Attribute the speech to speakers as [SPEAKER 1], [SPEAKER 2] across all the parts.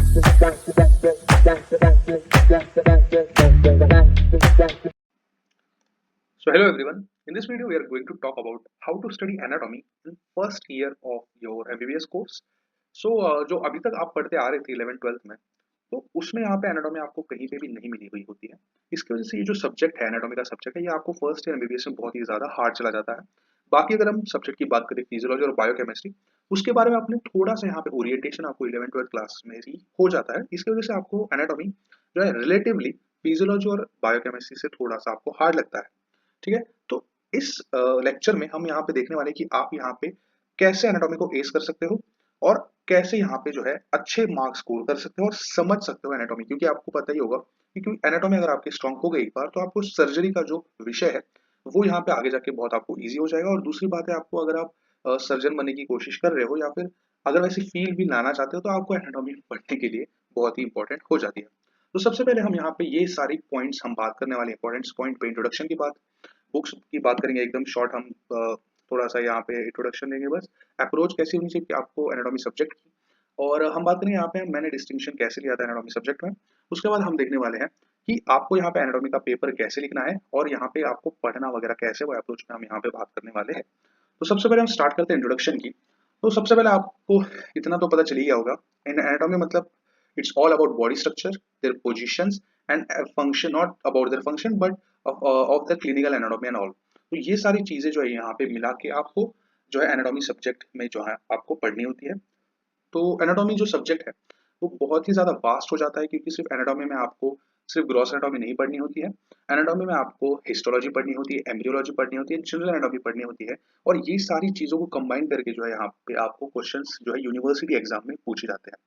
[SPEAKER 1] So hello everyone. In this video we are going to talk about how to study anatomy in first year of your MBBS course. So जो अभी तक आप पढ़ते आ रहे थे 11th 12th में, तो उसमें यहाँ पे एनाटॉमी आपको कहीं पे भी नहीं मिली हुई होती है। इसकी वजह से ये जो सब्जेक्ट है, एनाटॉमी का सब्जेक्ट है, ये आपको फर्स्ट ईयर एमबीबीएस में बहुत ही ज़्यादा हार्ड चला जाता है। बाकी अगर हम सब्जेक्ट की बात करें फिजियोलॉजी और बायोकेमिस्ट्री, उसके बारे में आपने थोड़ा सा यहाँ पे ओरिएंटेशन आपको 11th 12th क्लास में ही हो जाता है। इसकी वजह से आपको एनाटॉमी जो है रिलेटिवली फिजियोलॉजी और बायोकेमिस्ट्री से थोड़ा सा आपको हार्ड लगता है। ठीक है, तो इस लेक्चर में हम यहाँ पे देखने वाले हैं कि आप यहाँ पे कैसे एनाटॉमी को एस कर सकते हो और कैसे यहाँ पे जो है अच्छे मार्क्स स्कोर कर सकते हो और समझ सकते हो एनाटॉमी, क्योंकि आपको पता ही होगा कि क्योंकि एनाटॉमी अगर आपकी स्ट्रांग हो गई एक बार, तो आपको सर्जरी का जो विषय है वो यहाँ पे आगे जाके बहुत आपको ईजी हो जाएगा। और दूसरी बात है, आपको अगर आप सर्जन बनने की कोशिश कर रहे हो या फिर अगर वैसी फील्ड भी लाना चाहते हो, तो आपको एनाटॉमी पढ़ने के लिए बहुत ही इंपॉर्टेंट हो जाती है। तो सबसे पहले हम यहाँ पे ये सारी पॉइंट्स हम बात करने वाले इंपॉर्टेंट पॉइंट पे इंट्रोडक्शन की बात, बुक्स की बात करेंगे एकदम शॉर्ट। हम थोड़ा सा यहाँ पे इंट्रोडक्शन देंगे बस, अप्रोच कैसी होनी चाहिए आपको एनाटॉमी सब्जेक्ट की, और हम बात करेंगे यहाँ पे मैंने डिस्टिंक्शन कैसे लिया था एनाटॉमी सब्जेक्ट में। उसके बाद हम देखने वाले हैं कि आपको यहाँ पे एनाटॉमी का पेपर कैसे लिखना है और यहाँ पे आपको पढ़ना वगैरह कैसे, वो अप्रोच में हम यहाँ पे बात करने वाले हैं। तो सबसे पहले हम स्टार्ट करते हैं इंट्रोडक्शन की। तो सबसे पहले आपको इतना तो पता चल ही गया होगा, इन एनाटॉमी मतलब it's all about body structure, their positions and function, not about their function but of the clinical anatomy and all. तो ये सारी चीजें जो है यहाँ पे मिला के आपको जो है एनाटॉमी सब्जेक्ट में जो है आपको पढ़नी होती है। तो एनाटॉमी जो सब्जेक्ट है वो बहुत ही ज़्यादा वास्ट हो जाता है, क्योंकि सिर्फ एनाटॉमी में आपको सिर्फ ग्रॉस एनाटॉमी नहीं पढ़नी होती है। एनाटॉमी में आपको हिस्टोलॉजी पढ़नी होती है, एम्ब्रियोलॉजी पढ़नी होती है, जनरल एनाटॉमी पढ़नी होती है। और ये सारी चीज़ों को कंबाइन करके जो है यहाँ पे आपको क्वेश्चंस जो है यूनिवर्सिटी एग्जाम में पूछे जाते हैं।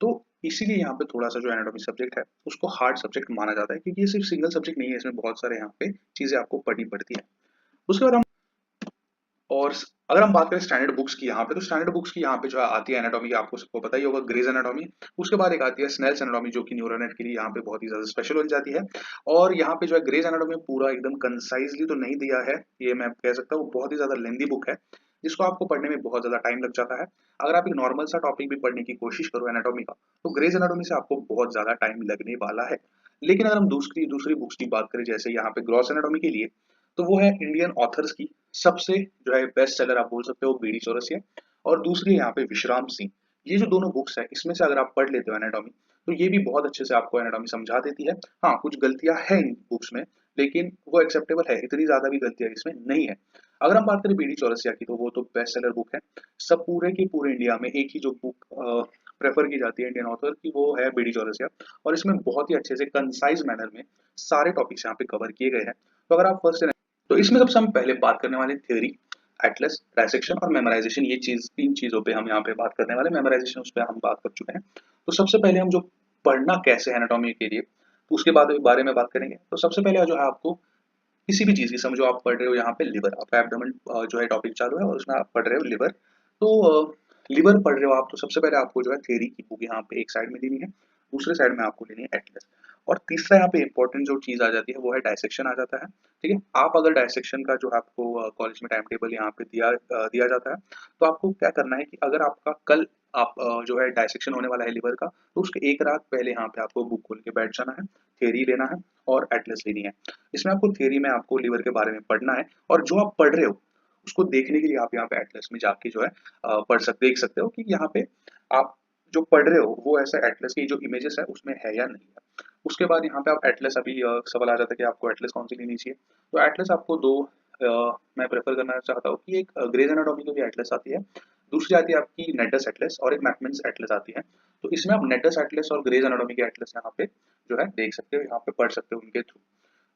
[SPEAKER 1] तो इसीलिए यहाँ पे थोड़ा सा जो एनाटॉमी सब्जेक्ट है उसको हार्ड सब्जेक्ट माना जाता है, क्योंकि ये सिर्फ सिंगल सब्जेक्ट नहीं है, इसमें बहुत सारे यहाँ पे चीज़ें आपको पढ़नी पड़ती है। उसके बाद हम और अगर हम बात करें स्टैंडर्ड बुक्स की यहाँ पे, तो स्टैंडर्ड बुक्स की यहाँ पे जो आती है एनाटॉमी, आपको सबको पता ही होगा, ग्रेज एनाटॉमी। उसके बाद एक आती है स्नेल्स एनाटॉमी, जो कि न्यूरोनेट के लिए यहाँ पे बहुत ही ज्यादा स्पेशल हो जाती है। और यहाँ पे जो है ग्रेज एनाटॉमी पूरा एकदम कंसाइजली तो नहीं दिया है, ये मैं कह सकता हूँ, बहुत ही ज्यादा लेंदी बुक है जिसको आपको पढ़ने में बहुत ज्यादा टाइम लग जाता है। अगर आप एक नॉर्मल सा टॉपिक भी पढ़ने की कोशिश करो एनाटॉमी का, तो ग्रेज एनाटॉमी से आपको बहुत ज्यादा टाइम लगने वाला है। लेकिन अगर हम दूसरी दूसरी बुक्स की बात करें, जैसे यहाँ पे ग्रॉस एनाटॉमी के लिए, तो वो है इंडियन ऑथर्स की सबसे जो है बेस्ट सेलर आप बोल सकते हो, बीडी चौरसिया। और दूसरी है यहाँ पे विश्राम सिंह। ये जो दोनों बुक्स है, इसमें से अगर आप पढ़ लेते हो एनाटॉमी, तो ये भी बहुत अच्छे से आपको एनाटॉमी समझा देती है। हाँ, कुछ गलतियां हैं इन बुक्स में, लेकिन वो एक्सेप्टेबल है, इतनी ज्यादा भी गलतियां इसमें नहीं है। अगर हम बात करें बीडी चौरसिया की, तो वो तो बेस्ट सेलर बुक है। सब पूरे के पूरे इंडिया में एक ही जो बुक प्रेफर की जाती है इंडियन ऑथर की, वो है बीडी चौरसिया। और इसमें बहुत ही अच्छे से कंसाइज मैनर में सारे टॉपिक्स यहाँ पे कवर किए गए हैं। तो अगर आप फर्स्ट, तो इसमें सबसे हम पहले बात करने वाले थ्योरी, एटलस, डायसेक्शन और मेमोराइजेशन। ये चीज, तीन चीजों पे हम यहाँ पे बात करने वाले। मेमोराइजेशन उस पर हम बात कर चुके हैं। तो सबसे पहले हम जो पढ़ना कैसे है एनाटॉमी के लिए, तो उसके बाद बारे में बात करेंगे। तो सबसे पहले जो है आपको किसी भी चीज की, समझो आप पढ़ रहे हो यहाँ पे लिवर, आपका एब्डोमेन जो है टॉपिक चालू है और उसमें आप पढ़ रहे हो लिवर। तो लिवर पढ़ रहे हो आप, तो सबसे पहले आपको जो है थ्योरी की बुक यहाँ पे एक साइड में लेनी है, दूसरे साइड में आपको लेनी है एटलस। और तीसरा यहाँ पे इंपॉर्टेंट जो चीज आ जाती है वो है डायसेक्शन आ जाता है। ठीक है, आप अगर डायसेक्शन का जो आपको कॉलेज में टाइम टेबल यहाँ पे दिया जाता है, तो आपको क्या करना है कि अगर आपका कल आप जो है डायसेक्शन होने वाला है लिवर का, तो उसके एक रात पहले यहाँ पे आपको बुक खोल के बैठ जाना है, थ्योरी लेना है और एटलस लेनी है। इसमें आपको थ्योरी में आपको लिवर के बारे में पढ़ना है, और जो आप पढ़ रहे हो उसको देखने के लिए आप यहाँ पे एटलस में जाके जो है देख सकते हो कि यहाँ पे आप जो पढ़ रहे हो वो ऐसा एटलस की जो इमेजेस है उसमें है या नहीं है। उसके बाद यहाँ पे आप एटलस, अभी सवाल आ जाता है कि आपको एटलस कौन सी लेनी चाहिए। तो एटलस आपको दो मैं प्रेफर करना चाहता हूँ कि एक ग्रेज एनाटॉमी की भी एटलस आती है, दूसरी आती है आपकी नेटस एटलस, और एक मैकमिन्स एटलस आती है। तो इसमें आप नेटस एटलस और ग्रेज एनाटॉमी की एटलस यहाँ पे जो है देख सकते हो, यहाँ पे पढ़ सकते हो उनके थ्रू।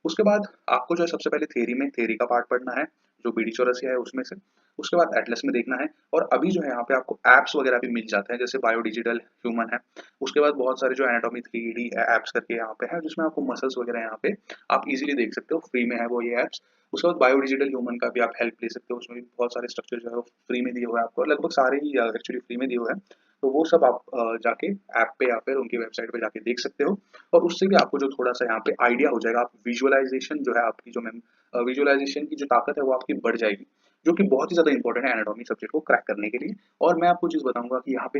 [SPEAKER 1] उसके बाद आपको जो है सबसे पहले थ्योरी में थ्योरी का पार्ट पढ़ना है, जो बीडी चौरसिया है उसमें से। उसके बाद एटलस में देखना है, और अभी जो है यहाँ पे आपको एप्स वगैरह भी मिल जाते हैं, जैसे बायो डिजिटल ह्यूमन है। उसके बाद बहुत सारे जो एनाटॉमी 3D एप्स करके यहाँ पे है, जिसमें आपको मसल्स वगैरह यहाँ पे आप इजीली देख सकते हो, फ्री में है वो ये एप्स। उसके बाद बायो डिजिटल ह्यूमन का भी आप हेल्प ले सकते हो, उसमें भी बहुत सारे स्ट्रक्चर जो है वो फ्री में दिए हुए हैं आपको, लगभग सारे ही एक्चुअली फ्री में दिए हुए हैं। तो वो सब आप जाके ऐप पे या फिर उनकी वेबसाइट पे जाके देख सकते हो, और उससे भी आपको जो थोड़ा सा यहाँ पे आइडिया हो जाएगा, आप विजुअलाइजेशन जो है आपकी जो विजुअलाइजेशन की जो ताकत है वो आपकी बढ़ जाएगी, जो कि बहुत ही ज़्यादा इंपॉर्टेंट है एनाटॉमी सब्जेक्ट को क्रैक करने के लिए। और मैं आपको चीज़ बताऊंगा कि यहाँ पे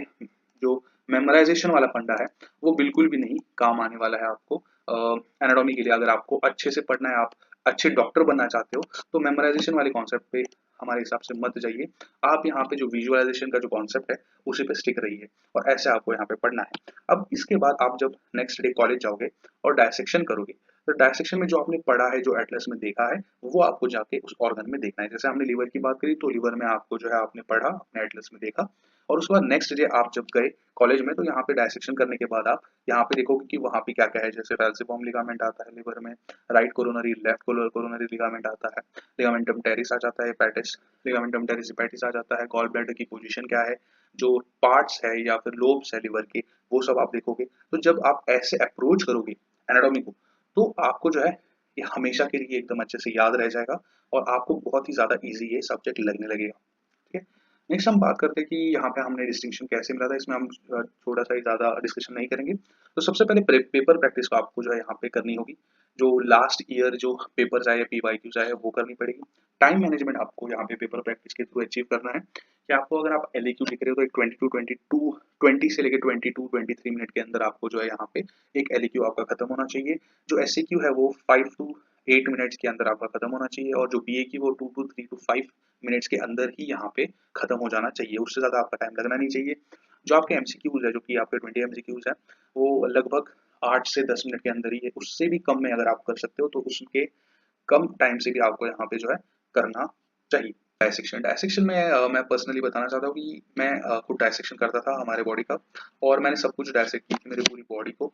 [SPEAKER 1] जो मेमोराइजेशन वाला फंडा है वो बिल्कुल भी नहीं काम आने वाला है आपको एनाटॉमी के लिए। अगर आपको अच्छे से पढ़ना है, आप अच्छे डॉक्टर बनना चाहते हो, तो मेमोराइजेशन वाले कॉन्सेप्ट पे हमारे हिसाब से मत जाइए। आप यहाँ पे जो विजुअलाइजेशन का जो कॉन्सेप्ट है उसी पे स्टिक रहिए और ऐसे आपको यहाँ पे पढ़ना है। अब इसके बाद आप जब नेक्स्ट डे कॉलेज जाओगे और डायसेक्शन करोगे, तो डायसेक्शन में जो आपने पढ़ा है, जो एटलस में देखा है, वो आपको जाके उस ऑर्गन में देखना है। जैसे हमने लीवर की बात करी, तो लीवर में आपको जो है आपने पढ़ा, अपने एटलस में देखा, और उसके बाद नेक्स्ट डे आप जब गए कॉलेज में, तो यहाँ पे डायसेक्शन करने के बाद आप यहाँ पे देखोगे कि वहाँ पे क्या-क्या है। जैसे फैल्सिफॉर्म लिगामेंट आता है लीवर में, right coronary, left coronary ligament आता है, लिगामेंटम टेरिस आ जाता है, हेपेटिस, लिगामेंटम टेरिस हेपेटिस आ जाता है, गॉल ब्लैडर की पोजीशन क्या है, जो पार्ट्स है या फिर लोब्स है लीवर के, वो सब आप देखोगे। तो जब आप ऐसे अप्रोच करोगे एनाटॉमी को, तो आपको जो है ये हमेशा के लिए एकदम अच्छे से याद रह जाएगा और आपको बहुत ही ज़्यादा ईज़ी ये सब्जेक्ट लगने लगेगा। ठीक है? नेक्स्ट हम बात करते हैं कि यहाँ पे हमने डिस्टिंक्शन कैसे मिला था, इसमें हम थोड़ा-सा ही ज़्यादा डिस्कशन नहीं करेंगे। तो सबसे पहले पेपर प्रैक्टिस को आपको जो है यहाँ पे करनी होगी। जो लास्ट ईयर जो पेपर्स आए या पीवाईक्यूज़ आए वो करनी पड़ेगी। टाइम मैनेजमेंट आपको यहाँ पे पेपर प्रैक्टिस के थ्रू अचीव करना है कि आपको अगर आप एलईक्यू लिख रहे हो तो एक 20 से लेके 22-23 मिनट के अंदर आपको जो है यहाँ पे एक एलईक्यू आपका खत्म होना चाहिए। जो एसईक्यू है वो 5 टू 8 मिनट्स के अंदर आपका खत्म होना चाहिए और जो बीएक्यू वो 2 टू 3 टू 5 मिनट्स के अंदर ही यहाँ पे खत्म हो जाना चाहिए, उससे ज़्यादा आपका टाइम लगना नहीं चाहिए। जो आपके एमसीक्यूज़ है, जो कि आपके 20 एमसीक्यूज़ हैं, वो लगभग 8 से 10 मिनट के अंदर ही है। उससे भी कम में अगर आप कर सकते हो तो उसके कम टाइम से भी आपको यहाँ पे जो है करना चाहिए। डायसेक्शन में मैं पर्सनली बताना चाहता हूँ कि मैं खुद डायसेक्शन करता था हमारे बॉडी का, और मैंने सब कुछ डायसेक्ट की थी मेरी पूरी बॉडी को।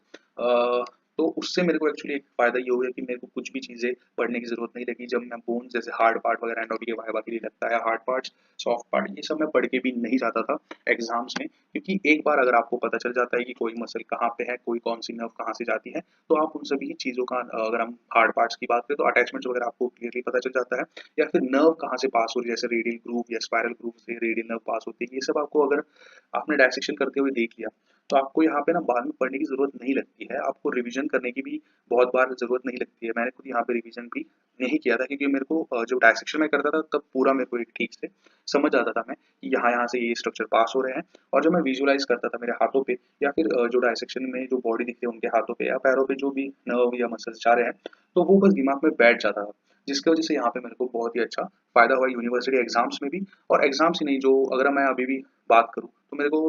[SPEAKER 1] तो उससे मेरे को एक्चुअली एक फ़ायदा ये हो गया कि मेरे को कुछ भी चीज़ें पढ़ने की ज़रूरत नहीं लगी। जब मैं बोन्स जैसे हार्ड पार्ट वगैरह एनाटॉमी के वाइवा के लिए लगता है, हार्ड पार्ट्स, सॉफ्ट पार्ट, ये सब मैं पढ़ के भी नहीं जाता था एग्ज़ाम्स में, क्योंकि एक बार अगर आपको पता चल जाता है कि कोई मसल कहाँ पे है, कोई कौन-सी नर्व कहाँ से जाती है, तो आप उन सभी चीज़ों का अगर हम हार्ड पार्ट्स की बात करें तो अटैचमेंट्स वगैरह आपको क्लियरली पता चल जाता है, या फिर नर्व कहाँ से पास हो रही है, जैसे रेडियल ग्रूव या स्पाइरल ग्रूव से रेडियल नर्व पास होती है। ये सब आपको अगर आपने डायसेक्शन करते हुए देख लिया, तो आपको यहाँ पे ना बाद में पढ़ने की ज़रूरत नहीं लगती है। आपको रिवीजन करने की भी बहुत बार ज़रूरत नहीं लगती है। मैंने खुद यहाँ पे रिवीजन भी नहीं किया था, क्योंकि मेरे को जब डायसेक्शन मैं करता था तब पूरा मेरे को एक ठीक से समझ आता था मैं कि यहाँ-यहाँ से ये स्ट्रक्चर पास हो रहे हैं। और जब मैं विजुअलाइज़ करता था मेरे हाथों पे, या फिर जो डायसेक्शन में जो बॉडी दिखती है उनके हाथों पे या पैरों पे जो भी नर्व या मसल्स जा रहे हैं, तो वो बस दिमाग में बैठ जाता था। जिसकी वज़ह से यहाँ पे मेरे को बहुत ही अच्छा फ़ायदा हुआ यूनिवर्सिटी एग्ज़ाम्स में भी, और एग्ज़ाम्स ही नहीं, जो अगर मैं अभी भी बात करूँ तो मेरे को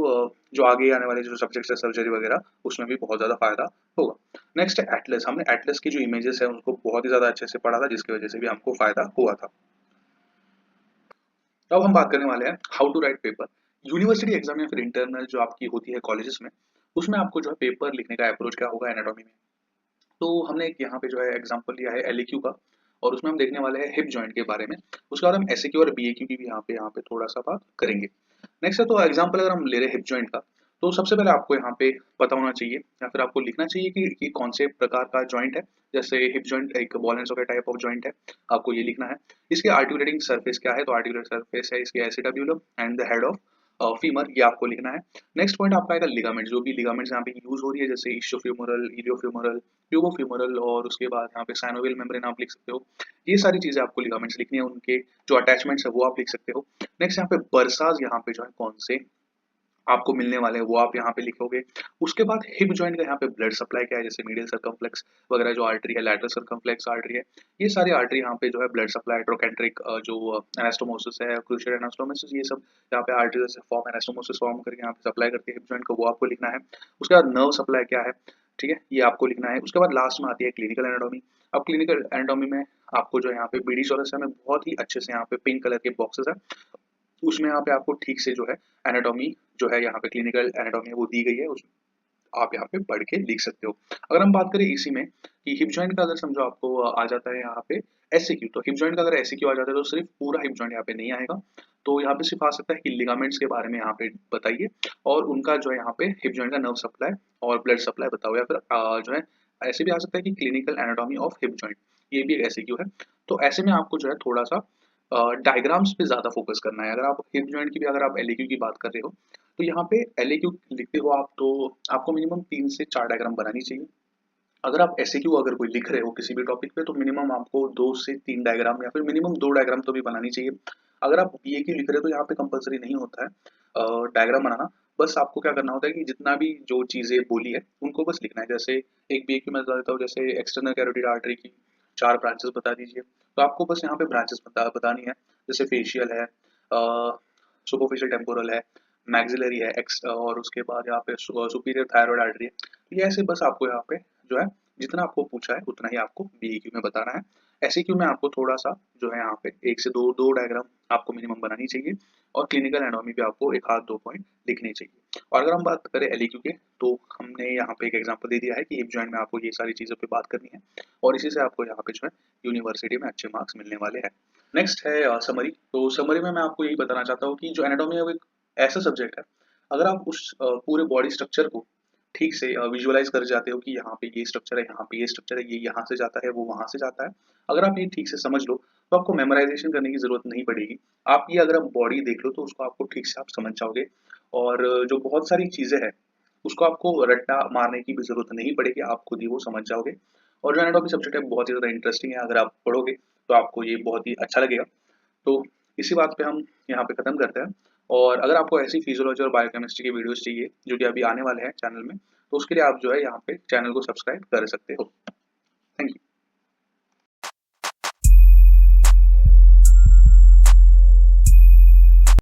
[SPEAKER 1] जो आगे आने वाले जो सब्जेक्ट्स है सर्जरी वगैरह, उसमें भी बहुत ज़्यादा फ़ायदा होगा। नेक्स्ट है एटलस। हमने एटलस की जो इमेजेस है उनको बहुत ही ज़्यादा अच्छे से पढ़ा था, जिसकी वज़ह से भी हमको फ़ायदा हुआ था। अब हम बात करने वाले हैं how to write paper. University exam या फिर इंटरनल जो आपकी होती है कॉलेजेस में, उसमें आपको जो है पेपर लिखने का अप्रोच क्या होगा एनाटॉमी में। तो हमने एक यहाँ पे जो है एग्जांपल लिया है एलईक्यू का, और उसमें हम देखने वाले हैं हिप जॉइंट के बारे में। उसके बाद हम एसएक्यू और बीएक्यू की भी यहाँ पे थोड़ा-सा बात करेंगे। नेक्स्ट है, तो एग्जांपल अगर हम ले रहे हैं हिप जॉइंट का, तो सबसे पहले आपको यहाँ पे पता होना चाहिए या फिर आपको लिखना चाहिए कि ये कौन से प्रकार का जॉइंट है। जैसे हिप जॉइंट एक ball and socket type of joint है, आपको ये लिखना है। इसके आर्टिकुलेटिंग सरफेस क्या है, तो आर्टिकुलेटिंग सरफेस है इसके acetabulum and the head of femur, ये आपको लिखना है। नेक्स्ट पॉइंट आपका आएगा लिगामेंट, जो भी लिगामेंट्स यहाँ पे यूज हो रही है, जैसे इशियोफ्यूमरल, इलियोफ्यूमरल, ट्यूबोफ्यूमरल, और उसके बाद यहाँ पे साइनोवियल मेम्ब्रेन आप लिख सकते हो। ये सारी चीजें आपको लिगामेंट्स लिखनी है, उनके जो अटैचमेंट्स है वो आप लिख सकते हो। नेक्स्ट यहाँ पे बरसाज यहाँ पे जो है कौन से आपको मिलने वाले हैं वो आप यहाँ पे लिखोगे। उसके बाद हिप जॉइंट का यहाँ पे ब्लड सप्लाई क्या है, जैसे मीडियल सर्कमफ्लेक्स वगैरह जो आर्टरी है, लैटरल सर्कमफ्लेक्स आर्टरी है, ये सारी आर्टरी यहाँ पे जो है ब्लड सप्लाई, ट्रोकेंट्रिक जो एनास्टोमोसिस है, क्रूशियल एनास्टोमोसिस, ये सब यहाँ पे आर्टरी से फॉर्म एनास्टोमोसिस फॉर्म करके यहाँ पे सप्लाई करती है हिप जॉइंट को, वो आपको लिखना है। उसके बाद नर्व सप्लाई क्या है, ठीक है, ये आपको लिखना है। उसके बाद लास्ट में आती है क्लिनिकल एनाटॉमी। अब क्लिनिकल एनाटॉमी में आपको जो यहाँ पे बीडी चौरसिया में बहुत ही अच्छे से यहाँ पे पिंक कलर के बॉक्सेस है, उसमें यहाँ पे आपको ठीक से जो है एनाटॉमी जो है यहाँ पे क्लिनिकल एनाटॉमी वो दी गई है, उस आप यहाँ पे पढ़ के लिख सकते हो। अगर हम बात करें इसी में कि हिप जॉइंट का अगर समझो आपको आ जाता है यहाँ पे एससीक्यू, तो हिप जॉइंट का अगर एससीक्यू आ जाता है तो सिर्फ पूरा हिप जॉइंट यहाँ पे नहीं आएगा। तो यहाँ पे सिर्फ आ सकता है कि लिगामेंट्स के बारे में यहाँ पे बताइए, और उनका जो है यहाँ पे हिप जॉइंट का नर्व सप्लाई और ब्लड सप्लाई बताओ, या फिर जो है ऐसे भी आ सकता है कि clinical anatomy of hip joint, ये भी एक एससीक्यू है। तो ऐसे में आपको जो है थोड़ा सा डायग्राम्स पे ज़्यादा फोकस करना है। अगर आप हिप जॉइंट की भी अगर आप एलईक्यू की बात कर रहे हो, तो यहाँ पे एलईक्यू लिखते हो आप, तो आपको मिनिमम 3 से 4 डायग्राम बनानी चाहिए। अगर आप एसक्यू अगर कोई लिख रहे हो किसी भी टॉपिक पे, तो मिनिमम आपको 2 से 3 डायग्राम या फिर मिनिमम 2 डायग्राम तो भी बनानी चाहिए। अगर आप बीएक्यू लिख रहे हो तो यहाँ पे कंपल्सरी नहीं होता है डायग्राम बनाना, बस आपको क्या करना होता है कि जितना भी जो चीज़ें बोली है उनको बस लिखना है। जैसे एक बीए मैं बता देता हूँ, जैसे एक्सटर्नल कैरोटिड आर्टरी की 4 ब्रांचेस बता दीजिए। तो आपको बस यहाँ पे ब्रांचेस बतानी है। जैसे फेशियल है, सुपरफिशियल टेम्पोरल है, मैक्सिलरी है, एक्स और उसके बाद यहाँ पे सुपीरियर थायरॉइड आर्टरी है। तो ये ऐसे बस आपको यहाँ पे जो है जितना आपको पूछा है उतना ही आपको बीईक्यू में बताना है। एसईक्यू में आपको थोड़ा-सा जो है यहाँ पे 1 से 2 डायग्राम आपको मिनिमम बनानी चाहिए और क्लिनिकल एनाटॉमी पे आपको 1 आध 2 पॉइंट लिखने चाहिए। और अगर हम बात करें एलईक्यू के, तो हमने यहाँ पे एक एग्जांपल दे दिया है कि हिप जॉइंट में आपको ये सारी चीज़ों पे बात करनी है और इसी से आपको यहाँ पे जो है यूनिवर्सिटी में अच्छे मार्क्स मिलने वाले हैं। नेक्स्ट है समरी। तो समरी में मैं आपको यही बताना चाहता हूँ कि जो एनाटॉमी है वो एक ऐसा सब्जेक्ट है, अगर आप उस पूरे बॉडी स्ट्रक्चर को ठीक से विजुअलाइज कर जाते हो कि यहाँ पे ये स्ट्रक्चर है, यहाँ पे ये स्ट्रक्चर है, ये यहाँ से जाता है, वो वहाँ से जाता है। अगर आप ये ठीक से समझ लो तो आपको मेमोराइजेशन करने की ज़रूरत नहीं पड़ेगी। आप ये अगर आप बॉडी देख लो तो उसको आपको ठीक से आप समझ जाओगे और जो बहुत सारी चीज़ें हैं उसको आपको रट्टा मारने की भी ज़रूरत नहीं पड़ेगी, आप खुद ही वो समझ जाओगे। और जो एनाटॉमी सब्जेक्ट है बहुत ही ज़्यादा इंटरेस्टिंग है, अगर आप पढ़ोगे तो आपको ये बहुत ही अच्छा लगेगा। तो इसी बात पे हम यहाँ पे ख़त्म करते हैं। और अगर आपको ऐसी फिजियोलॉजी और बायोकेमिस्ट्री की वीडियोज़ चाहिए जो कि अभी आने वाले हैं चैनल में, तो उसके लिए आप जो है यहाँ पे चैनल को सब्सक्राइब कर सकते हो।